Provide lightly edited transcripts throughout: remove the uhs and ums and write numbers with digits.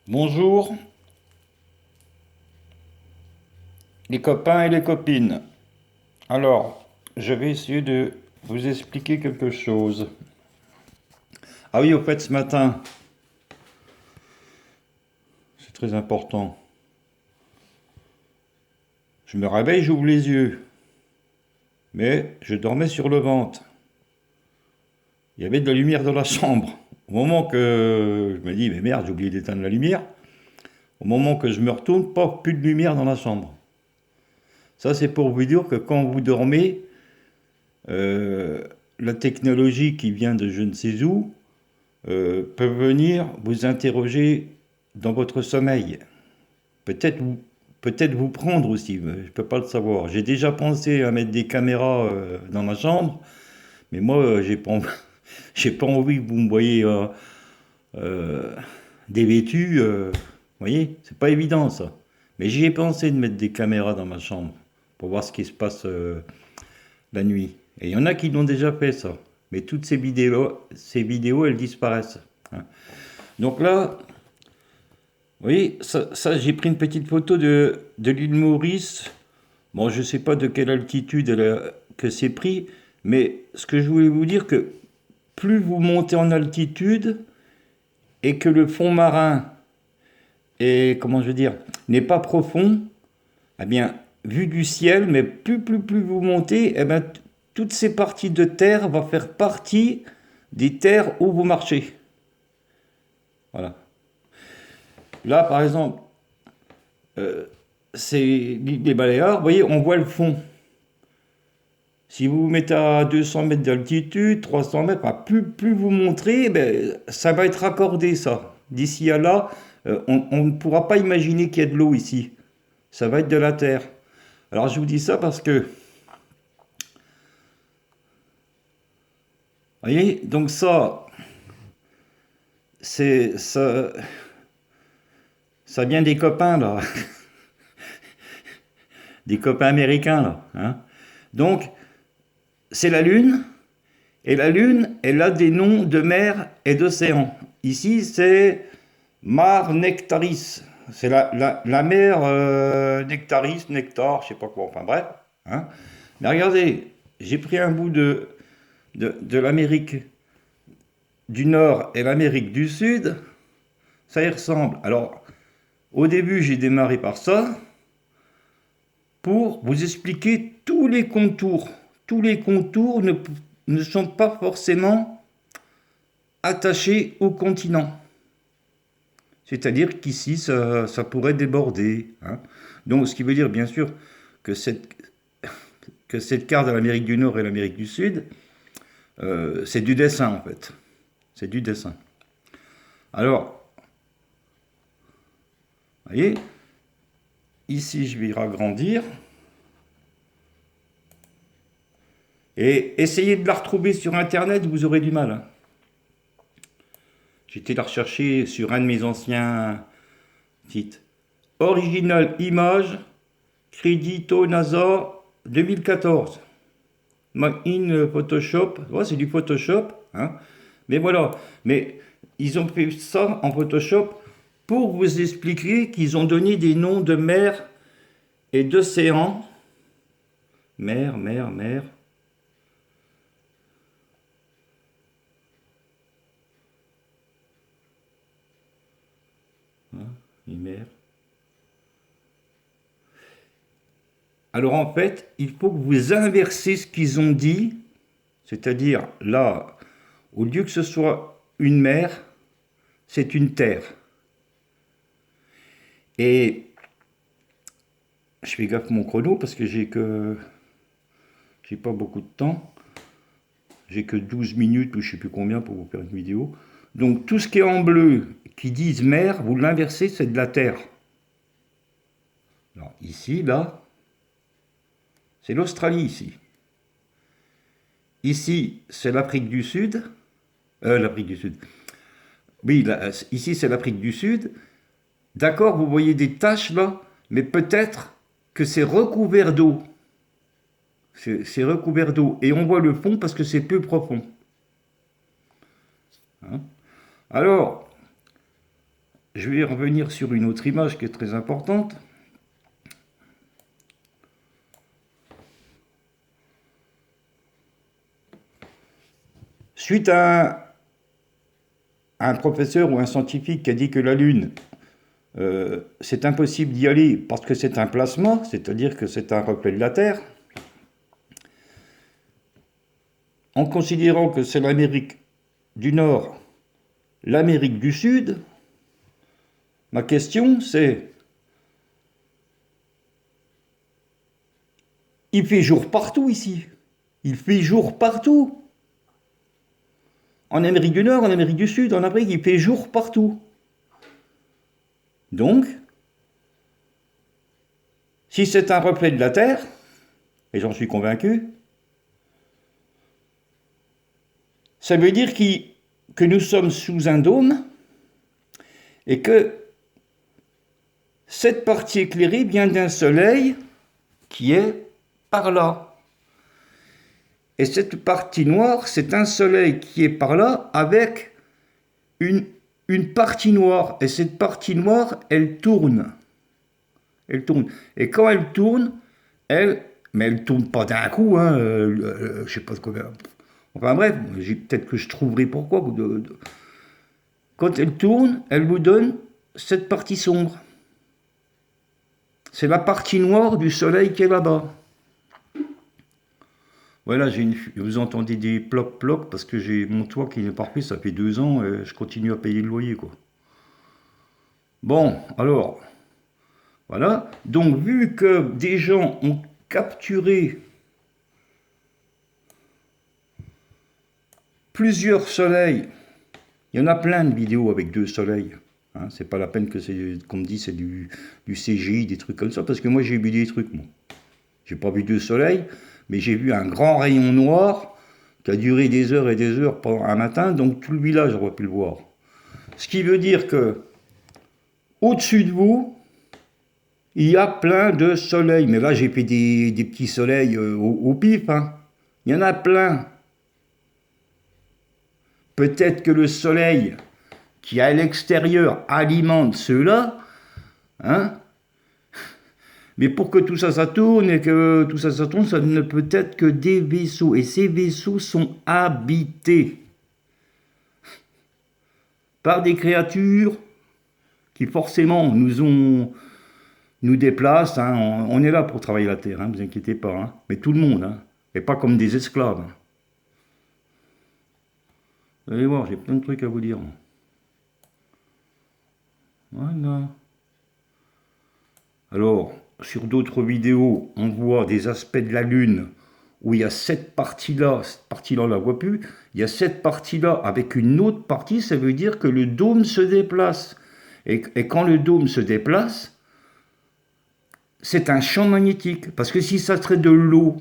Bonjour les copains et les copines. Alors, je vais essayer de vous expliquer quelque chose. Ah oui, au fait, ce matin, c'est très important. Je me réveille, j'ouvre les yeux, mais je dormais sur le ventre. Il y avait de la lumière dans la chambre. Au moment que je me dis, mais merde, j'ai oublié d'éteindre la lumière, au moment que je me retourne, pas plus de lumière dans la chambre. Ça, c'est pour vous dire que quand vous dormez, euh, la technologie qui vient de je ne sais où, peuvent venir vous interroger dans votre sommeil. Peut-être vous, peut-être vous prendre aussi, mais je ne peux pas le savoir. J'ai déjà pensé à mettre des caméras dans ma chambre, mais moi, j'ai pas envie que vous me voyez euh, dévêtu. Vous voyez, c'est pas évident ça. Mais j'y ai pensé de mettre des caméras dans ma chambre pour voir ce qui se passe la nuit. Et il y en a qui l'ont déjà fait ça. Mais toutes ces vidéos, elles disparaissent, hein. Donc là, vous voyez, j'ai pris une petite photo de l'île Maurice. Bon, je ne sais pas de quelle altitude que c'est pris, mais ce que je voulais vous dire, que plus vous montez en altitude et que le fond marin est, comment je veux dire, n'est pas profond, eh bien, vu du ciel, mais plus vous montez, eh bien, toutes ces parties de terre vont faire partie des terres où vous marchez. Voilà. Là, par exemple, c'est l'île des Baléares, vous voyez, on voit le fond. Si vous vous mettez à 200 mètres d'altitude, 300 mètres, enfin, plus vous montrez, ben, ça va être raccordé, ça. D'ici à là, on ne pourra pas imaginer qu'il y a de l'eau ici. Ça va être de la terre. Alors je vous dis ça parce que, vous voyez, donc ça, ça vient des copains, là, des copains américains, là, hein. Donc, c'est la Lune, et la Lune, elle a des noms de mer et d'océan. Ici, c'est Mare Nectaris. C'est la mer Nectaris, Nectar, je sais pas quoi, enfin bref, hein. Mais regardez, j'ai pris un bout de l'Amérique du Nord et l'Amérique du Sud, ça y ressemble. Alors, au début, j'ai démarré par ça pour vous expliquer tous les contours. Tous les contours ne sont pas forcément attachés au continent. C'est-à-dire qu'ici, ça pourrait déborder, hein. Donc, ce qui veut dire, bien sûr, que que cette carte de l'Amérique du Nord et l'Amérique du Sud, c'est du dessin, en fait. C'est du dessin. Alors, vous voyez, ici, je vais agrandir. Et essayez de la retrouver sur Internet, vous aurez du mal, hein. J'ai été la rechercher sur un de mes anciens sites. Original Image, Crédito NASA 2014. In Photoshop. Ouais, c'est du Photoshop, hein. Mais voilà. Mais ils ont fait ça en Photoshop pour vous expliquer qu'ils ont donné des noms de mer et d'océans. Mer. Hein, les mers. Alors en fait, il faut que vous inversez ce qu'ils ont dit, c'est-à-dire là, au lieu que ce soit une mer, c'est une terre. Et je fais gaffe à mon chrono parce que j'ai pas beaucoup de temps. J'ai que 12 minutes ou je sais plus combien pour vous faire une vidéo. Donc tout ce qui est en bleu, qui disent mer, vous l'inversez, c'est de la terre. Alors, ici, là, c'est l'Australie ici. Ici, c'est l'Afrique du Sud. L'Afrique du Sud. Oui, là, ici, c'est l'Afrique du Sud. D'accord, vous voyez des taches là, mais peut-être que c'est recouvert d'eau. C'est recouvert d'eau. Et on voit le fond parce que c'est peu profond, hein. Alors, je vais revenir sur une autre image qui est très importante. Suite à un professeur ou un scientifique qui a dit que la Lune, c'est impossible d'y aller parce que c'est un plasma, c'est-à-dire que c'est un reflet de la Terre, en considérant que c'est l'Amérique du Nord, l'Amérique du Sud, ma question c'est, il fait jour partout ici, il fait jour partout. En Amérique du Nord, en Amérique du Sud, en Afrique, il fait jour partout. Donc, si c'est un reflet de la Terre, et j'en suis convaincu, ça veut dire que nous sommes sous un dôme et que cette partie éclairée vient d'un soleil qui est par là. Et cette partie noire, c'est un soleil qui est par là avec une partie noire. Et cette partie noire, elle tourne. Elle tourne. Et quand elle tourne, mais elle tourne pas d'un coup, hein, je sais pas combien. Enfin bref, peut-être que je trouverai pourquoi. Quand elle tourne, elle vous donne cette partie sombre. C'est la partie noire du soleil qui est là-bas. Voilà, vous entendez des ploc-ploc parce que j'ai mon toit qui n'est pas refait, ça fait 2 ans et je continue à payer le loyer, quoi. Bon, alors, voilà. Donc, vu que des gens ont capturé plusieurs soleils, il y en a plein de vidéos avec 2 soleils. Hein, c'est pas la peine qu'on me dise c'est du CGI, des trucs comme ça, parce que moi j'ai vu des trucs, moi. J'ai pas vu 2 soleils, mais j'ai vu un grand rayon noir qui a duré des heures et des heures pendant un matin, donc tout le village aurait pu le voir. Ce qui veut dire que au-dessus de vous, il y a plein de soleils. Mais là, j'ai fait des petits soleils au pif. Hein. Il y en a plein. Peut-être que le soleil qui est à l'extérieur alimente ceux-là, hein. Mais pour que tout ça, ça tourne et que tout ça, ça tourne, ça ne peut être que des vaisseaux. Et ces vaisseaux sont habités par des créatures qui forcément nous déplacent. Hein. On est là pour travailler la Terre, hein, ne vous inquiétez pas. Hein. Mais tout le monde, hein, et pas comme des esclaves. Hein. Vous allez voir, j'ai plein de trucs à vous dire. Voilà. Alors, sur d'autres vidéos, on voit des aspects de la Lune où il y a cette partie-là on la voit plus, il y a cette partie-là avec une autre partie, ça veut dire que le dôme se déplace. Et quand le dôme se déplace, c'est un champ magnétique. Parce que si ça serait de l'eau,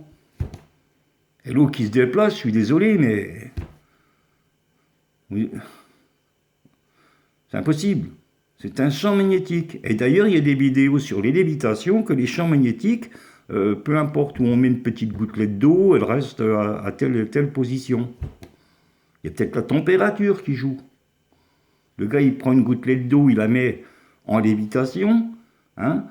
et l'eau qui se déplace, je suis désolé, mais... Oui. C'est impossible. C'est un champ magnétique. Et d'ailleurs, il y a des vidéos sur les lévitations que les champs magnétiques, peu importe où on met une petite gouttelette d'eau, elle reste à telle position. Il y a peut-être la température qui joue. Le gars, il prend une gouttelette d'eau, il la met en lévitation. Hein,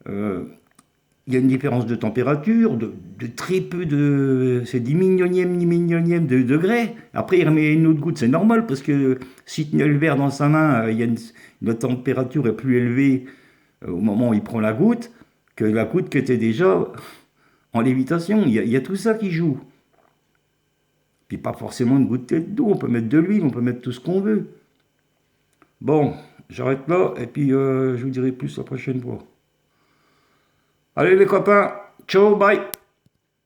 il y a une différence de température, de très peu de... C'est 10 millionièmes de degrés. Après, il remet une autre goutte, c'est normal, parce que s'il tenait le verre dans sa main, la température est plus élevée au moment où il prend la goutte, que la goutte qui était déjà en lévitation. Il y a tout ça qui joue. Puis pas forcément une gouttelette d'eau, on peut mettre de l'huile, on peut mettre tout ce qu'on veut. Bon, j'arrête là, et puis je vous dirai plus la prochaine fois. Allez les copains, ciao, bye.